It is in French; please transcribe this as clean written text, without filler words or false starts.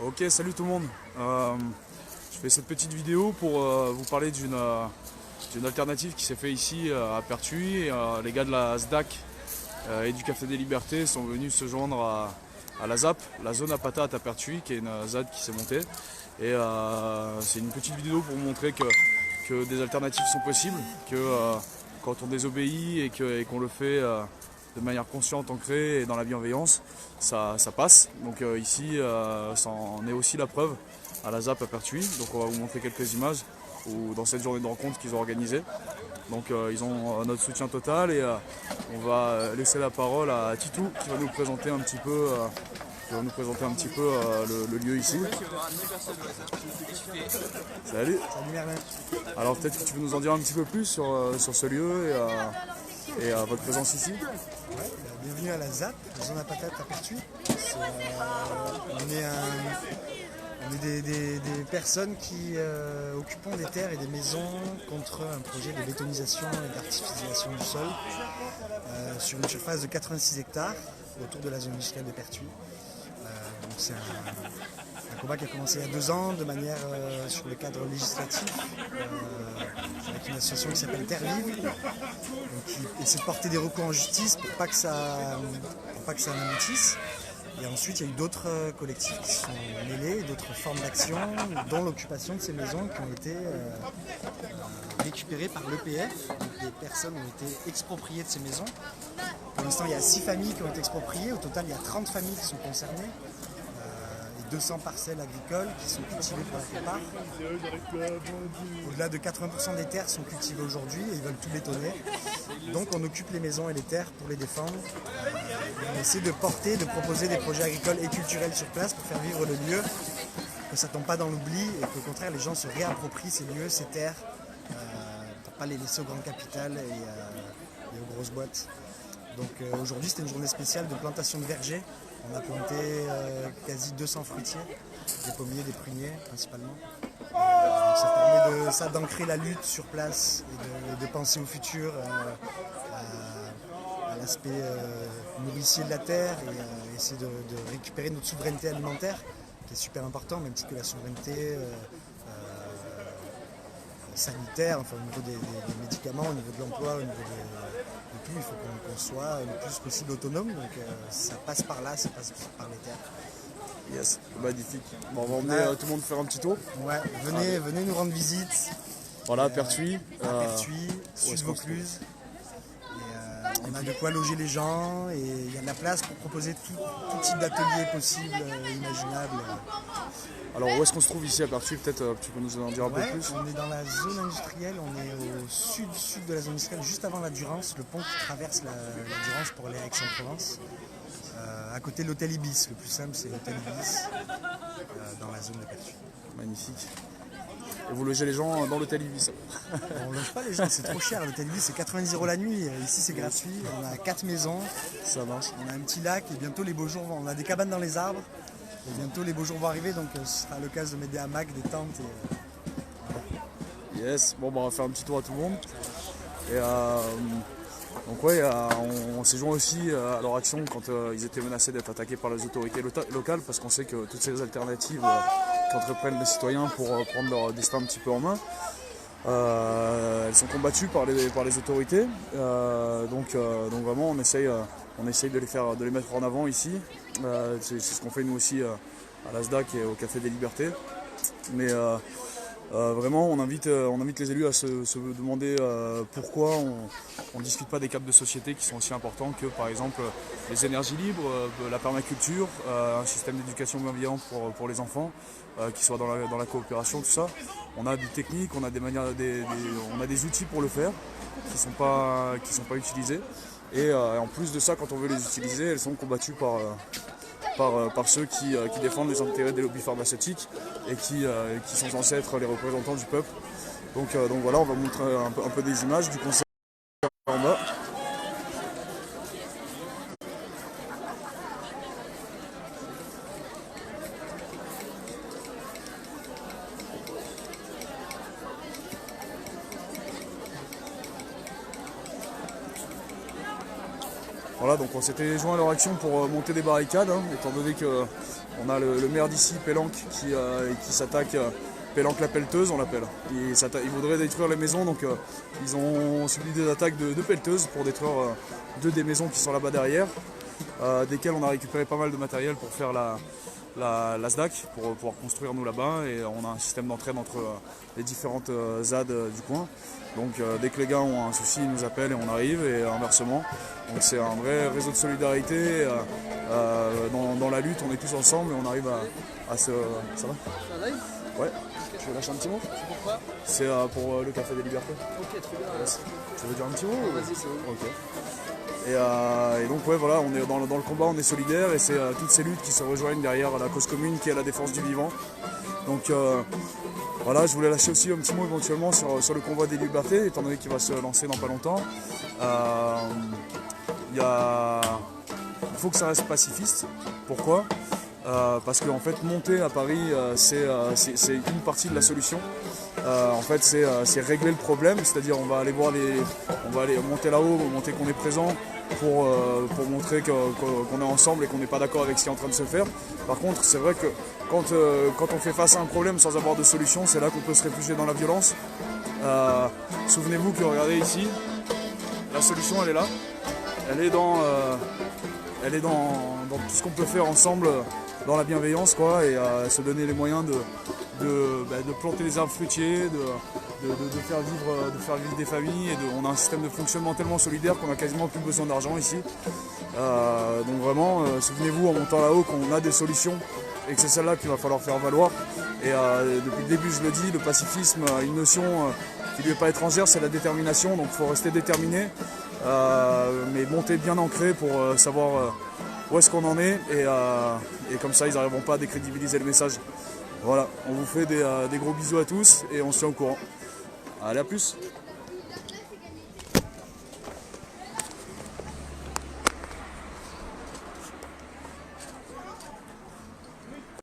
Ok, salut tout le monde. Je fais cette petite vidéo pour vous parler d'une alternative qui s'est faite ici à Pertuis. Et, les gars de la SDAC et du Café des Libertés sont venus se joindre à la ZAP, la zone à patates à Pertuis, qui est une ZAD qui s'est montée. Et c'est une petite vidéo pour vous montrer que des alternatives sont possibles, que quand on désobéit et qu'on le fait de manière consciente, ancrée et dans la bienveillance, ça passe. Donc ici, ça en est aussi la preuve à la ZAP à Pertuis. Donc on va vous montrer quelques images dans cette journée de rencontre qu'ils ont organisée. Donc ils ont notre soutien total et on va laisser la parole à Titou qui va nous présenter un petit peu, le lieu ici. Salut. Salut Merlin. Alors peut-être que tu peux nous en dire un petit peu plus sur ce lieu et votre présence ici. Ouais, bienvenue à la ZAP, la zone à patates à Pertuis. On est des personnes qui occupons des terres et des maisons contre un projet de bétonisation et d'artificialisation du sol sur une surface de 86 hectares autour de la zone industrielle de Pertuis. Donc c'est un combat qui a commencé il y a 2 ans de manière sur le cadre législatif avec une association qui s'appelle Terre Vive, qui essaie de porter des recours en justice pour pas que ça n'aboutisse. Et ensuite, il y a eu d'autres collectifs qui sont mêlés, d'autres formes d'action, dont l'occupation de ces maisons qui ont été récupérées par l'EPF. Des personnes ont été expropriées de ces maisons. Pour l'instant, il y a 6 familles qui ont été expropriées. Au total, il y a 30 familles qui sont concernées. Et 200 parcelles agricoles qui sont cultivées pour la plupart. Au-delà de 80% des terres sont cultivées aujourd'hui et ils veulent tout bétonner. Donc on occupe les maisons et les terres pour les défendre. On essaie de proposer des projets agricoles et culturels sur place pour faire vivre le lieu, que ça ne tombe pas dans l'oubli et qu'au contraire les gens se réapproprient ces lieux, ces terres, pour ne pas les laisser aux grandes capitales et aux grosses boîtes. Donc aujourd'hui c'était une journée spéciale de plantation de vergers. On a planté quasi 200 fruitiers, des pommiers, des pruniers principalement. Ça permet d'ancrer la lutte sur place et de penser au futur, à l'aspect nourricier de la terre et essayer de récupérer notre souveraineté alimentaire, qui est super important, même si que la souveraineté sanitaire, enfin, au niveau des médicaments, au niveau de l'emploi, au niveau de tout, il faut qu'on soit le plus possible autonome. Donc ça passe par là, ça passe par les terres. Yes, magnifique. Bon, on va emmener tout le monde faire un petit tour. Ouais, venez nous rendre visite. Voilà, à Pertuis. À Pertuis, sud Vaucluse. On a de quoi loger les gens et il y a de la place pour proposer tout type d'ateliers possibles, imaginables. Alors où est-ce qu'on se trouve ici à Pertuis? Peut-être tu peux nous en dire un peu plus. On est dans la zone industrielle, on est au sud de la zone industrielle, juste avant la Durance, le pont qui traverse la Durance pour aller à Aix-en-Provence. À côté de l'hôtel Ibis, le plus simple c'est l'hôtel Ibis, dans la zone de Pertuis. Magnifique. Et vous logez les gens dans l'hôtel Ibis? On ne loge pas les gens, c'est trop cher. L'hôtel Ibis c'est 90 € la nuit, ici c'est gratuit. On a 4 maisons, Ça marche. on a un petit lac et bientôt les beaux jours vont. On a des cabanes dans les arbres et bientôt les beaux jours vont arriver, donc ce sera l'occasion de mettre des hamacs, des tentes. Yes, bon bah on va faire un petit tour à tout le monde. Et donc ouais, on s'est joint aussi à leur action quand ils étaient menacés d'être attaqués par les autorités locales, parce qu'on sait que toutes ces alternatives qu'entreprennent les citoyens pour prendre leur destin un petit peu en main, elles sont combattues par les autorités. Donc vraiment on essaye de les mettre en avant ici. C'est ce qu'on fait nous aussi à la SDAC et au Café des Libertés. Mais vraiment, on invite les élus à se demander pourquoi on ne discute pas des cadres de société qui sont aussi importants que, par exemple, les énergies libres, la permaculture, un système d'éducation bienveillante pour les enfants, qui soit dans la coopération, tout ça. On a des techniques, on a on a des outils pour le faire qui sont pas utilisés. Et en plus de ça, quand on veut les utiliser, elles sont combattues par ceux qui défendent les intérêts des lobbies pharmaceutiques et qui sont censés être les représentants du peuple. Donc voilà, on va montrer un peu des images du concert en bas. Voilà, donc on s'était joint à leur action pour monter des barricades, hein, étant donné qu'on a le maire d'ici, Pélanque, qui s'attaque, Pélanque la pelleteuse on l'appelle. Il voudrait détruire les maisons, donc ils ont subi des attaques de pelleteuses pour détruire deux des maisons qui sont là-bas derrière, desquelles on a récupéré pas mal de matériel pour faire la SDAC, pour pouvoir construire nous là-bas, et on a un système d'entraide entre les différentes ZAD du coin. Donc dès que les gars ont un souci, ils nous appellent et on arrive, et inversement. Donc c'est un vrai réseau de solidarité. Dans la lutte, on est tous ensemble et on arrive à se... Ça va ? Ouais. Tu veux lâcher un petit mot ? C'est pourquoi ? C'est pour le Café des Libertés. Ok, très bien. Tu veux dire un petit mot ? Vas-y, c'est bon. Ok. Et donc ouais, voilà, on est dans le combat, on est solidaires, et c'est toutes ces luttes qui se rejoignent derrière la cause commune qui est la défense du vivant. Donc voilà, je voulais lâcher aussi un petit mot éventuellement sur le convoi des libertés, étant donné qu'il va se lancer dans pas longtemps. Il faut que ça reste pacifiste. Pourquoi ? Parce qu'en fait, monter à Paris, c'est une partie de la solution. En fait, c'est régler le problème, c'est-à-dire on va aller monter là-haut, montrer qu'on est présent pour montrer qu'on est ensemble et qu'on n'est pas d'accord avec ce qui est en train de se faire. Par contre, c'est vrai que quand on fait face à un problème sans avoir de solution, c'est là qu'on peut se réfugier dans la violence. Souvenez-vous que, regardez ici, la solution elle est là, elle est dans tout ce qu'on peut faire ensemble, dans la bienveillance, quoi, et se donner les moyens de planter des arbres fruitiers, de faire vivre des familles, et on a un système de fonctionnement tellement solidaire qu'on a quasiment plus besoin d'argent ici. Donc vraiment, souvenez-vous en montant là-haut qu'on a des solutions et que c'est celle-là qu'il va falloir faire valoir. Et depuis le début, je le dis, le pacifisme, une notion qui ne lui est pas étrangère, c'est la détermination, donc il faut rester déterminé, mais monter bien ancré pour savoir où est-ce qu'on en est, et comme ça ils n'arriveront pas à décrédibiliser le message. Voilà, on vous fait des gros bisous à tous et on se tient au courant. Allez, à plus.